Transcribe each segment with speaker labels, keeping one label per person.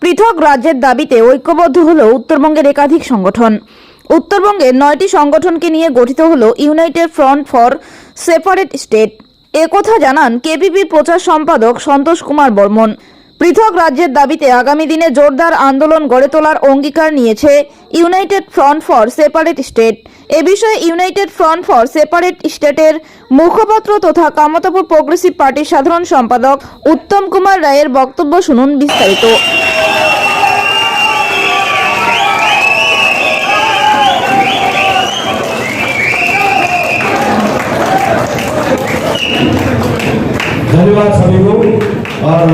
Speaker 1: পৃথক রাজ্যের দাবিতে ঐক্যবদ্ধ হলো উত্তরবঙ্গের একাধিক সংগঠন। উত্তরবঙ্গের 9টি সংগঠনকে নিয়ে গঠিত হলো United front for separate state. একথা জানান কেপিপির প্রচার সম্পাদক সন্তোষ কুমার বর্মন। পৃথক রাজ্যের দাবিতে আগামী দিনে জোরদার আন্দোলন গড়ে তোলার অঙ্গীকার নিয়েছে united front for separate state. এ বিষয়ে ইউনাইটেড ফ্রন্ট ফর সেপারেট স্টেটের মুখপাত্র তথা কামতাপুর প্রোগ্রেসিভ পার্টির সাধারণ সম্পাদক উত্তম কুমার রায়ের বক্তব্য শুনুন বিস্তারিত।
Speaker 2: धन्यवाद सभी को और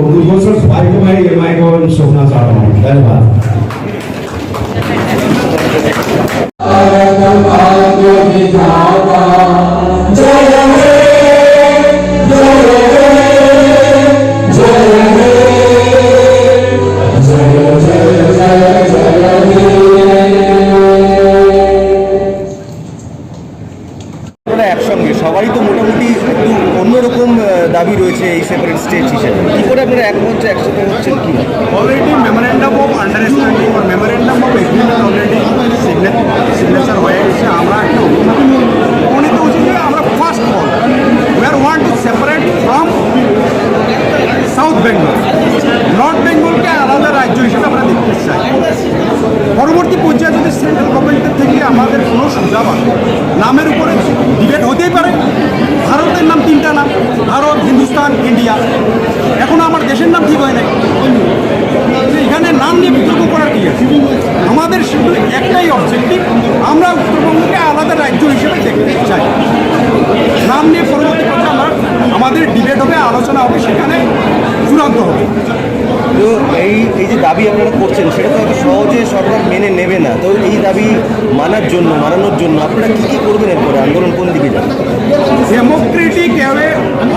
Speaker 2: उद्घोषण भाई को मैं माइक को सौंपना चाहता हूँ। धन्यवाद।
Speaker 3: একসঙ্গে সবাই তো মোটামুটি একটু অন্যরকম দাবি রয়েছে এই সেপারেট স্টেট হিসেবে, কি করে আপনারা একমঞ্চে একসাথে হচ্ছেন? কি
Speaker 4: অলরেডি মেমোরেন্ডাম অফ আন্ডারস্ট্যান্ডিং বা memorandum of agreement already signature হয়ে গেছে। আমরা একটা উপনীত হচ্ছি যে আমরা first all we are want to separate from south Bengal. North বেঙ্গলকে আলাদা রাজ্য হিসেবে আমরা দেখতে চাই। পরবর্তী পর্যায়ে যদি সেন্ট্রাল গভর্নমেন্টের থেকে আমাদের কোনো সুযোগ আসে, নামের উপরে ডিবেট হতেই পারে। ভারতের নাম 3টা নাম, ভারত, হিন্দুস্তান, ইন্ডিয়া। এখনো আমার দেশের নাম ঠিক হয় নাই। এখানে নাম নিয়ে বিতর্ক করার কি আছে? আমাদের শুধু একটাই অবজেক্টিভ, আমরা উত্তরবঙ্গকে আলাদা রাজ্য হিসেবে দেখতে চাই। নাম নিয়ে পরবর্তী পর্যায়ে আমাদের ডিবেট হবে, আলোচনা হবে, সেখানে চূড়ান্ত হবে।
Speaker 3: তো এই যে দাবি আপনারা করছেন সেটা তো হয়তো সহজে সরকার মেনে নেবে না। তো এই দাবি মানানোর জন্য আপনারা কী কী করবেন? এরপরে আন্দোলন কোন দিকে যাবে?
Speaker 4: Democratic way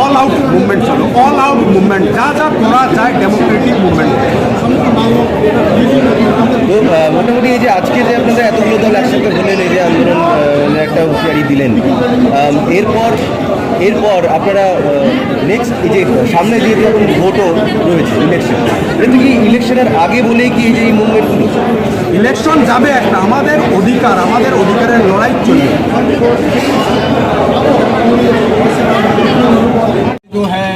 Speaker 4: all out movement চলো, অল আউট মুভমেন্ট যা যা করা যায় ডেমোক্রেটিক মুভমেন্ট।
Speaker 3: তো মোটামুটি এই যে আজকে যে আপনারা এতগুলো দল একসাথে হলেন, এই যে আন্দোলন একটা হুঁশিয়ারি দিলেন, এরপর আপনারা নেক্সট এই যে সামনে যেহেতু এখন ভোটও রয়েছে, ইলেকশন, এটা কি ইলেকশনের আগে বলেই কি এই যে এই মুভমেন্টগুলো?
Speaker 4: ইলেকশন যাবে একটা, আমাদের অধিকারের লড়াই চলবে।
Speaker 5: जो है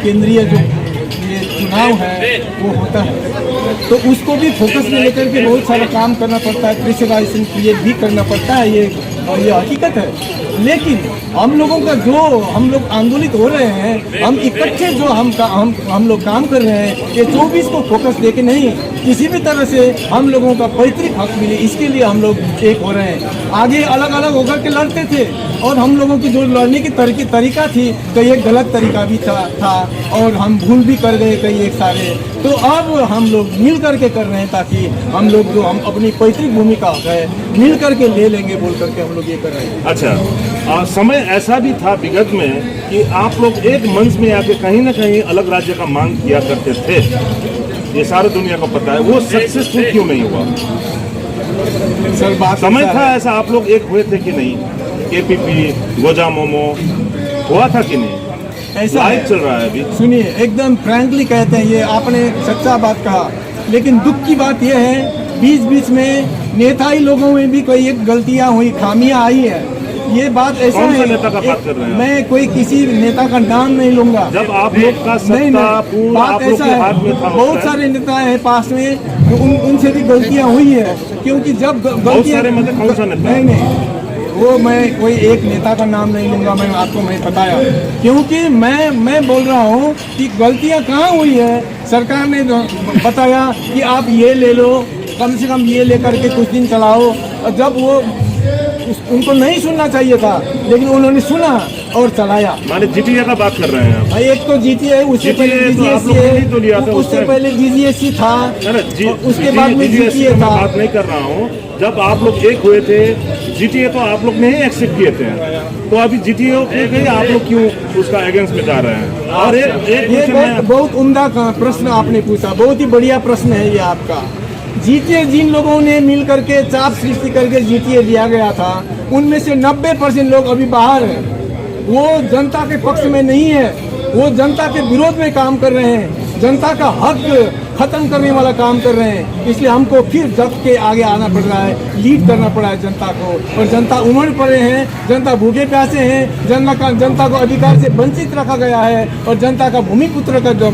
Speaker 5: केंद्रीय जो ये चुनाव है वो होता है, तो उसको भी फोकस में लेकर के बहुत सारा काम करना पड़ता है, प्रेशराइजेशन क्रिएट भी करना पड़ता है। ये हकीकत है। लेकिन हम लोगों का जो हम लोग आंदोलित हो रहे हैं, हम इकट्ठे जो हम लोग काम कर रहे हैं, ये 24 को फोकस देके नहीं, किसी भी तरह से हम लोगों का पैतृक हक मिले, इसके लिए हम लोग एक हो रहे हैं। आगे अलग अलग होकर के लड़ते थे और हम लोगों की जो लड़ने की तरीका थी तो ये गलत तरीका भी था और हम भूल भी कर गए कई एक सारे। तो अब हम लोग मिल करके कर रहे हैं ताकि हम लोग जो हम अपनी पैतृक भूमिका है मिल करके ले लेंगे बोल करके हम लोग ये कर रहे हैं।
Speaker 6: अच्छा, समय ऐसा भी था विगत में कि आप लोग एक मंच में आके कहीं ना कहीं अलग राज्य का मांग किया करते थे, ये सारी दुनिया को पता है। वो सक्सेसफुल क्यों नहीं हुआ?
Speaker 5: सर बात
Speaker 6: समय था ऐसा, आप लोग एक हुए थे कि नहीं? केपीपी, गोजा मोमो हुआ था कि नहीं?
Speaker 5: ऐसा
Speaker 6: लाइव चल रहा है अभी।
Speaker 5: सुनिए, एकदम फ्रैंकली कहते हैं, ये आपने सच्चा बात कहा, लेकिन दुख की बात यह है बीच में नेताई लोगों में भी कोई एक गलतियां हुई, खामियां आई है। ये बात ऐसा
Speaker 6: कौन सा
Speaker 5: है,
Speaker 6: नेता का बात कर रहे हैं?
Speaker 5: मैं कोई किसी नेता का नाम नहीं लूंगा।
Speaker 6: जब आप लोग का सत्ता पूरा
Speaker 5: बात
Speaker 6: आप लोग
Speaker 5: ऐसा
Speaker 6: के
Speaker 5: है,
Speaker 6: हाथ में था,
Speaker 5: बहुत सारे नेता हैं पास में, तो उनसे भी गलतियां हुई है। क्योंकि जब
Speaker 6: बहुत सारे मतलब कौन सा नेता?
Speaker 5: नहीं, वो मैं कोई एक नेता का नाम नहीं लूंगा, मैं आपको मैं बताया। क्योंकि मैं बोल रहा हूँ कि गलतियाँ कहाँ हुई है। सरकार ने बताया कि आप ये ले लो, कम से कम ये लेकर के कुछ दिन चलाओ, और जब वो उनको नहीं सुनना चाहिए था, लेकिन उन्होंने सुना और चलाया।
Speaker 6: माने जीटीए का बात कर रहे हैं आप?
Speaker 5: एक तो जीटीए, उससे पहले उससे पहले जीजीएससी था, उसके बाद में जीटीए था।
Speaker 6: बात नहीं कर रहा हूँ, जब आप लोग एक हुए थे जीटीए तो आप लोग ने ही एक्सेप्ट किए थे, तो अभी जीटीए आप लोग क्यों उसका अगेंस्ट में जा रहे हैं? और
Speaker 5: ये बहुत उम्दा प्रश्न आपने पूछा, बहुत ही बढ़िया प्रश्न है ये आपका। जीटीए जिन लोगों ने मिल करके चाप सृष्टि करके जीटीए दिया गया था, उनमें से 90% लोग अभी बाहर हैं। वो जनता के पक्ष में नहीं है, वो जनता के विरोध में काम कर रहे हैं। जनता का हक खत्म करने वाला काम कर रहे हैं। इसलिए हमको फिर जब के आगे आना पड़ रहा है, लीड करना पड़ा है जनता को। और जनता उमड़ पड़े हैं, जनता भूखे प्यासे हैं, जनता को अधिकार से वंचित रखा गया है और जनता का भूमिपुत्र का जो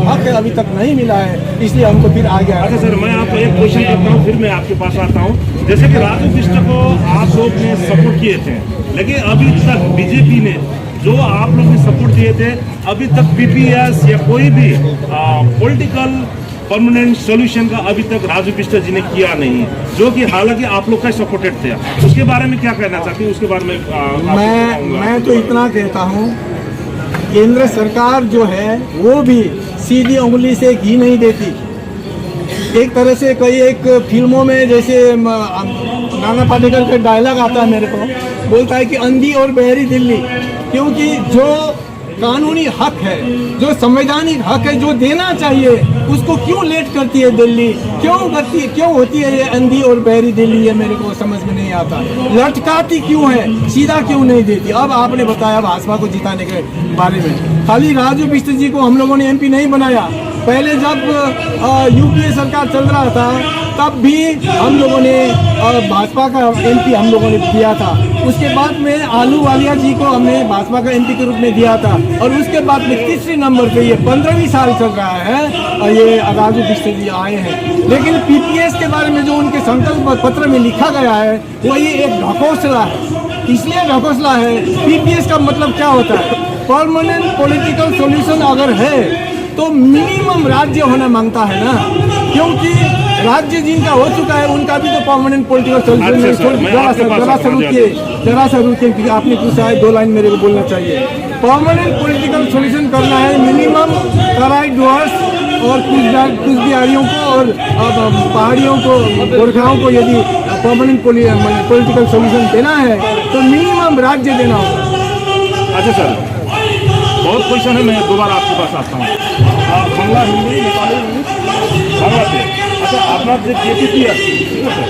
Speaker 5: हक है अभी तक नहीं मिला है। इसलिए हमको फिर आगे आना।
Speaker 6: अच्छा सर, मैं आपको एक क्वेश्चन करता हूँ, फिर मैं आपके पास आता हूँ। जैसे कि राजू बिष्ट को आप लोग ने सपोर्ट किए थे, लेकिन अभी तक बीजेपी ने जो आप लोग ने सपोर्ट दिए थे, अभी तक पीपीएस या कोई भी पॉलिटिकल परमानेंट सॉल्यूशन का अभी तक राजू बिष्ट जी ने किया नहीं, जो कि हालांकि आप लोग का सपोर्टेड थे। उसके बारे में क्या कहना चाहते हैं? उसके बारे में
Speaker 5: मैं तो इतना कहता हूँ, केंद्र सरकार जो है वो भी सीधी उंगली से घी नहीं देती। एक तरह से कई एक फिल्मों में जैसे नाना पाटेकर का डायलॉग आता है मेरे को, बोलता है कि अंधी और बहरी दिल्ली, क्योंकि जो कानूनी हक है, जो संवैधानिक हक है, जो देना चाहिए, उसको क्यों लेट करती है दिल्ली, क्यों होती है ये अंधी और बहरी दिल्ली, ये मेरे को समझ में नहीं आता। लटकाती क्यों है, सीधा क्यों नहीं देती। अब आपने बताया भाजपा को जिताने के बारे में, खाली राजू बिष्ट जी को हम लोगों ने एमपी नहीं बनाया। पहले जब यूपीए सरकार चल रहा था तब भी हम लोगों ने भाजपा का एमपी हम लोगों ने दिया था। उसके बाद में आलू वालिया जी को हमने भाजपा का एमपी के रूप में दिया था। और उसके बाद में तीसरे नंबर पे ये 15वीं साल चल रहा है और ये राजू बिष्ट जी आए हैं। लेकिन पीपीएस के बारे में जो उनके संकल्प पत्र में लिखा गया है वो ये एक ढकोसला है। इसलिए ढकोसला है, पीपीएस का मतलब क्या होता है, परमानेंट पॉलिटिकल सॉल्यूशन अगर है तो मिनिमम राज्य होना मांगता है ना, क्योंकि राज्य जिनका हो चुका है उनका भी तो परमानेंट पॉलिटिकल सॉल्यूशन। जरा सा रुकिए, आपने पूछा है 2 लाइन मेरे को बोलना चाहिए। परमानेंट पॉलिटिकल सॉल्यूशन करना है, मिनिमम तराई डुअर्स और कुछ बिहारियों को और पहाड़ियों को, गोरखाओं को यदि परमानेंट पॉलिटिकल सॉल्यूशन देना है तो मिनिमम राज्य देना होगा।
Speaker 6: अच्छा सर, बहुत क्वेश्चन है, मैं दोबारा आपके पास आता हूँ। बांग्ला, हिंदी, नेपाली, बांग्ला से। अच्छा, আপনার যে কেপিপি আছে, ঠিক আছে,